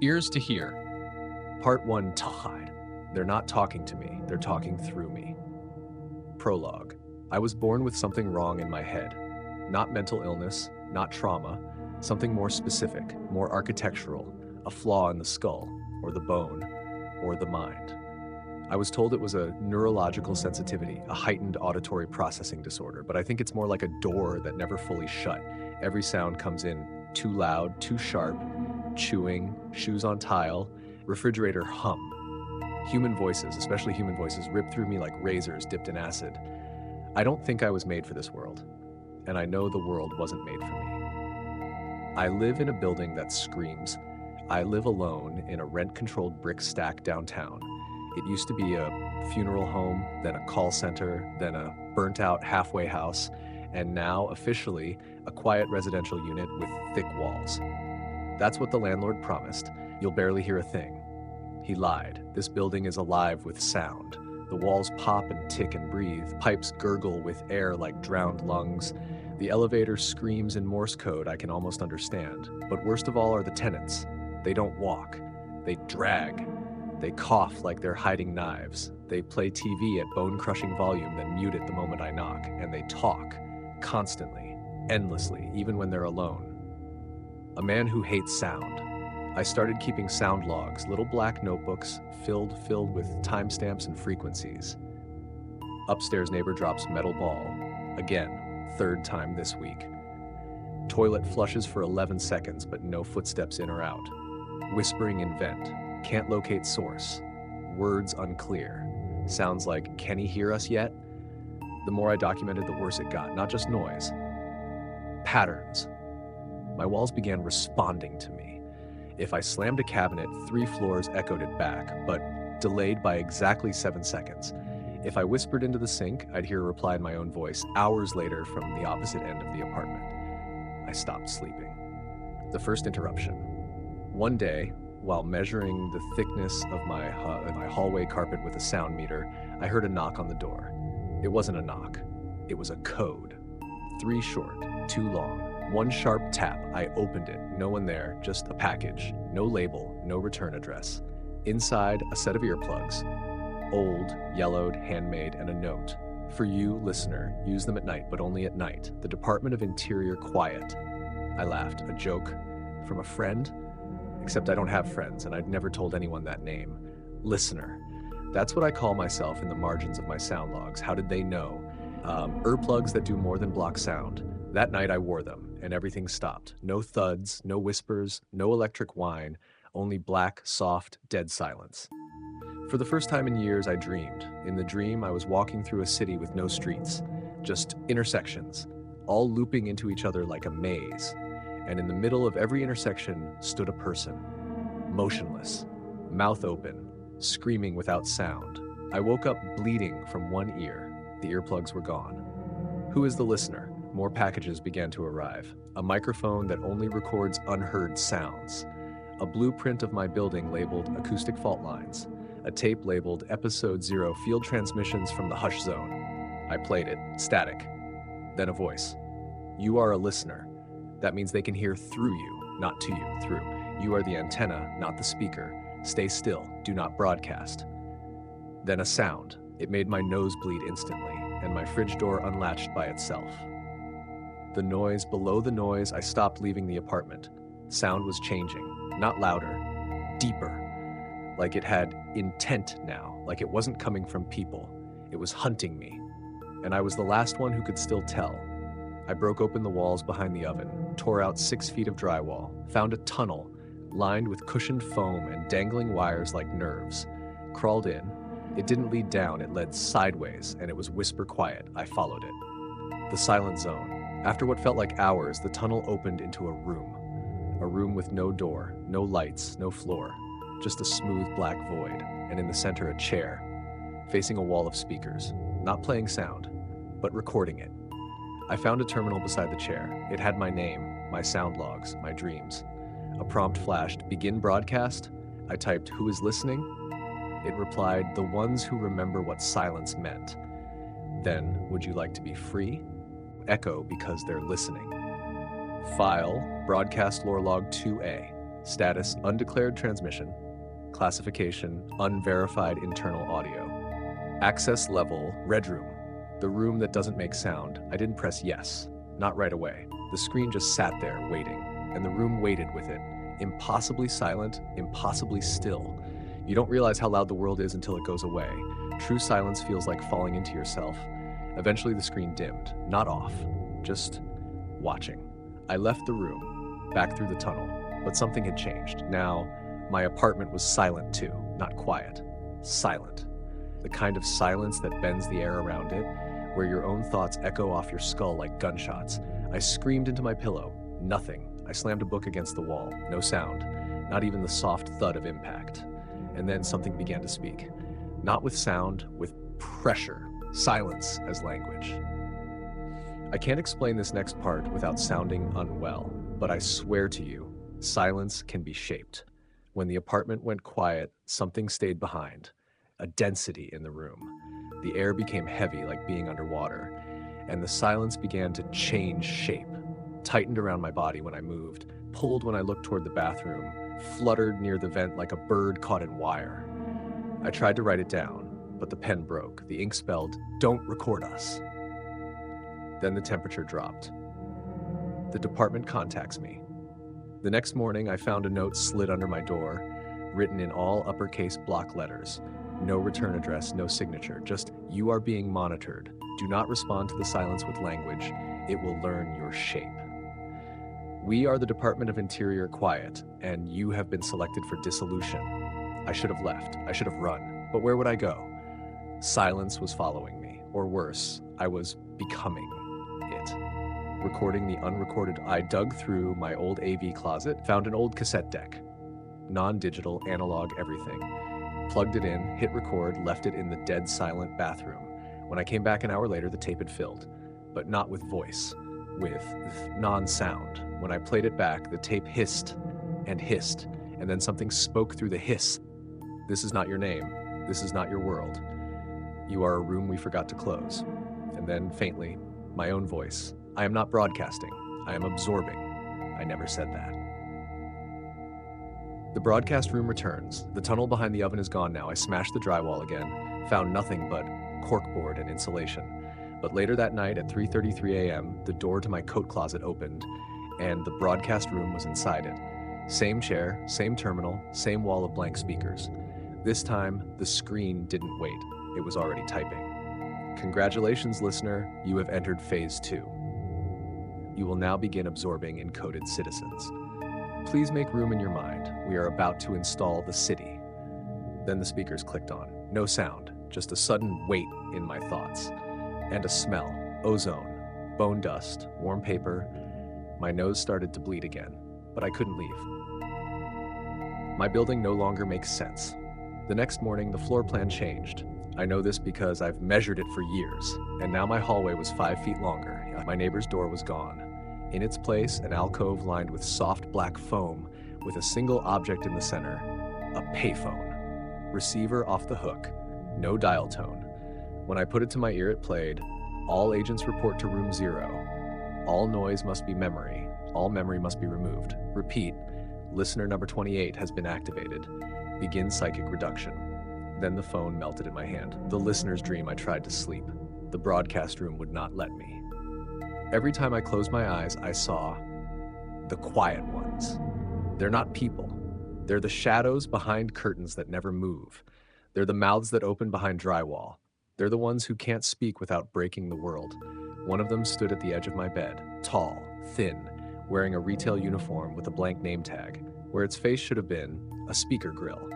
Ears to hear. Part 1, Tahide. They're not talking to me, they're talking through me. Prologue. I was born with something wrong in my head. Not mental illness, not trauma, something more specific, more architectural, a flaw in the skull, or the bone, or the mind. I was told it was a neurological sensitivity, a heightened auditory processing disorder, but I think it's more like a door that never fully shut. Every sound comes in too loud, too sharp, chewing, shoes on tile, refrigerator hum. Human voices, especially human voices, rip through me like razors dipped in acid. I don't think I was made for this world, and I know the world wasn't made for me. I live in a building that screams. I live alone in a rent-controlled brick stack downtown. It used to be a funeral home, then a call center, then a burnt-out halfway house, and now, officially, a quiet residential unit with thick walls. That's what the landlord promised. You'll barely hear a thing. He lied. This building is alive with sound. The walls pop and tick and breathe. Pipes gurgle with air like drowned lungs. The elevator screams in Morse code I can almost understand. But worst of all are the tenants. They don't walk. They drag. They cough like they're hiding knives. They play TV at bone-crushing volume, then mute it the moment I knock. And they talk. Constantly. Endlessly, even when they're alone. A man who hates sound. I started keeping sound logs, little black notebooks filled with timestamps and frequencies. Upstairs neighbor drops metal ball. Again, third time this week. Toilet flushes for 11 seconds, but no footsteps in or out. Whispering in vent. Can't locate source. Words unclear. Sounds like, can he hear us yet? The more I documented, the worse it got. Not just noise. Patterns. My walls began responding to me. If I slammed a cabinet, 3 floors echoed it back, but delayed by exactly 7 seconds. If I whispered into the sink, I'd hear a reply in my own voice hours later from the opposite end of the apartment. I stopped sleeping. The first interruption. One day, while measuring the thickness of my hallway carpet with a sound meter, I heard a knock on the door. It wasn't a knock. It was a code. 3 short, 2 long. 1 sharp tap, I opened it. No one there, just a package. No label, no return address. Inside, a set of earplugs. Old, yellowed, handmade, and a note. For you, listener, use them at night, but only at night. The Department of Interior quiet. I laughed. A joke from a friend? Except I don't have friends, and I'd never told anyone that name. Listener. That's what I call myself in the margins of my sound logs. How did they know? Earplugs that do more than block sound. That night I wore them, and everything stopped. No thuds, no whispers, no electric whine, only black, soft, dead silence. For the first time in years, I dreamed. In the dream, I was walking through a city with no streets, just intersections, all looping into each other like a maze. And in the middle of every intersection stood a person, motionless, mouth open, screaming without sound. I woke up bleeding from one ear. The earplugs were gone. Who is the listener? More packages began to arrive. A microphone that only records unheard sounds. A blueprint of my building labeled acoustic fault lines. A tape labeled Episode 0 field transmissions from the hush zone. I played it, static. Then a voice. You are a listener. That means they can hear through you, not to you, through. You are the antenna, not the speaker. Stay still, do not broadcast. Then a sound. It made my nose bleed instantly, and my fridge door unlatched by itself. The noise, below the noise, I stopped leaving the apartment. Sound was changing, not louder, deeper. Like it had intent now, like it wasn't coming from people. It was hunting me. And I was the last one who could still tell. I broke open the walls behind the oven, tore out 6 feet of drywall, found a tunnel lined with cushioned foam and dangling wires like nerves, crawled in. It didn't lead down, it led sideways, and it was whisper quiet. I followed it. The silent zone. After what felt like hours, the tunnel opened into a room with no door, no lights, no floor, just a smooth black void, and in the center a chair, facing a wall of speakers, not playing sound, but recording it. I found a terminal beside the chair. It had my name, my sound logs, my dreams. A prompt flashed, begin broadcast. I typed, who is listening? It replied, the ones who remember what silence meant. Then, would you like to be free? Echo because they're listening. File, broadcast lore log 2A. Status, undeclared transmission. Classification, unverified internal audio. Access level, red room. The room that doesn't make sound. I didn't press yes. Not right away. The screen just sat there, waiting. And the room waited with it. Impossibly silent, impossibly still. You don't realize how loud the world is until it goes away. True silence feels like falling into yourself. Eventually the screen dimmed. Not off. Just watching. I left the room, back through the tunnel. But something had changed. Now, my apartment was silent too. Not quiet. Silent. The kind of silence that bends the air around it, where your own thoughts echo off your skull like gunshots. I screamed into my pillow. Nothing. I slammed a book against the wall. No sound. Not even the soft thud of impact. And then something began to speak. Not with sound, with pressure. Silence as language. I can't explain this next part without sounding unwell, but I swear to you, silence can be shaped. When the apartment went quiet, something stayed behind. A density in the room. The air became heavy like being underwater, and the silence began to change shape. Tightened around my body when I moved, pulled when I looked toward the bathroom, fluttered near the vent like a bird caught in wire. I tried to write it down, but the pen broke. The ink spelled, "Don't record us." Then the temperature dropped. The department contacts me. The next morning, I found a note slid under my door, written in all uppercase block letters. No return address, no signature, just "You are being monitored. Do not respond to the silence with language. It will learn your shape. We are the Department of Interior Quiet, and you have been selected for dissolution." I should have left. I should have run. But where would I go? Silence was following me, or worse, I was becoming it. Recording the unrecorded, I dug through my old AV closet, found an old cassette deck. Non-digital, analog, everything. Plugged it in, hit record, left it in the dead silent bathroom. When I came back an hour later, the tape had filled, but not with voice, with non-sound. When I played it back, the tape hissed, and then something spoke through the hiss. "This is not your name. This is not your world. You are a room we forgot to close." And then, faintly, my own voice. "I am not broadcasting. I am absorbing." I never said that. The broadcast room returns. The tunnel behind the oven is gone now. I smashed the drywall again, found nothing but corkboard and insulation. But later that night at 3:33 a.m., the door to my coat closet opened, and the broadcast room was inside it. Same chair, same terminal, same wall of blank speakers. This time, the screen didn't wait. It was already typing. "Congratulations, listener. You have entered phase 2. You will now begin absorbing encoded citizens. Please make room in your mind. We are about to install the city." Then the speakers clicked on. No sound, just a sudden weight in my thoughts. And a smell. Ozone, bone dust, warm paper. My nose started to bleed again, but I couldn't leave. My building no longer makes sense. The next morning, the floor plan changed. I know this because I've measured it for years, and now my hallway was 5 feet longer. My neighbor's door was gone. In its place, an alcove lined with soft black foam with a single object in the center, a payphone. Receiver off the hook, no dial tone. When I put it to my ear, it played, "All agents report to room 0. All noise must be memory. All memory must be removed. Repeat, listener number 28 has been activated. Begin psychic reduction." Then the phone melted in my hand. The listener's dream. I tried to sleep. The broadcast room would not let me. Every time I closed my eyes, I saw the quiet ones. They're not people. They're the shadows behind curtains that never move. They're the mouths that open behind drywall. They're the ones who can't speak without breaking the world. One of them stood at the edge of my bed, tall, thin, wearing a retail uniform with a blank name tag. Where its face should have been, a speaker grill.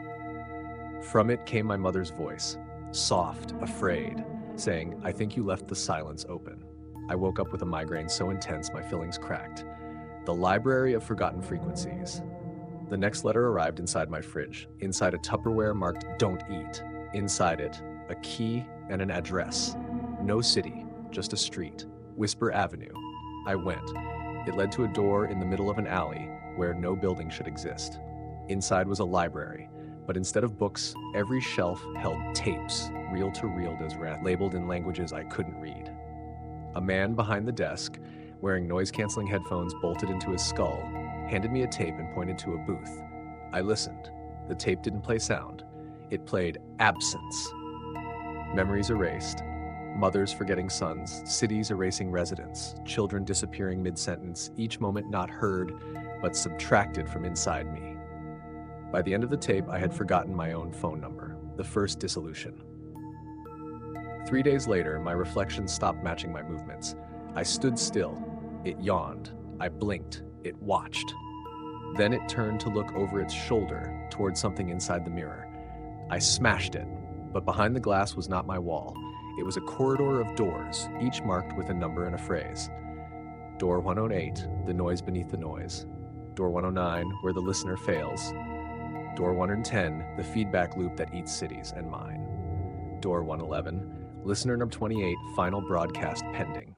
From it came my mother's voice, soft, afraid, saying, "I think you left the silence open." I woke up with a migraine so intense my fillings cracked. The library of forgotten frequencies. The next letter arrived inside my fridge, inside a Tupperware marked "Don't Eat." Inside it, a key and an address. No city, just a street. Whisper Avenue. I went. It led to a door in the middle of an alley where no building should exist. Inside was a library, but instead of books, every shelf held tapes, reel-to-reel Desrat, labeled in languages I couldn't read. A man behind the desk, wearing noise-canceling headphones bolted into his skull, handed me a tape and pointed to a booth. I listened. The tape didn't play sound. It played absence. Memories erased. Mothers forgetting sons, cities erasing residents, children disappearing mid-sentence, each moment not heard, but subtracted from inside me. By the end of the tape, I had forgotten my own phone number, the first dissolution. 3 days later, my reflection stopped matching my movements. I stood still. It yawned. I blinked. It watched. Then it turned to look over its shoulder toward something inside the mirror. I smashed it, but behind the glass was not my wall. It was a corridor of doors, each marked with a number and a phrase. Door 108, the noise beneath the noise. Door 109, where the listener fails. Door 110, the feedback loop that eats cities and mine. Door 111, listener number 28, final broadcast pending.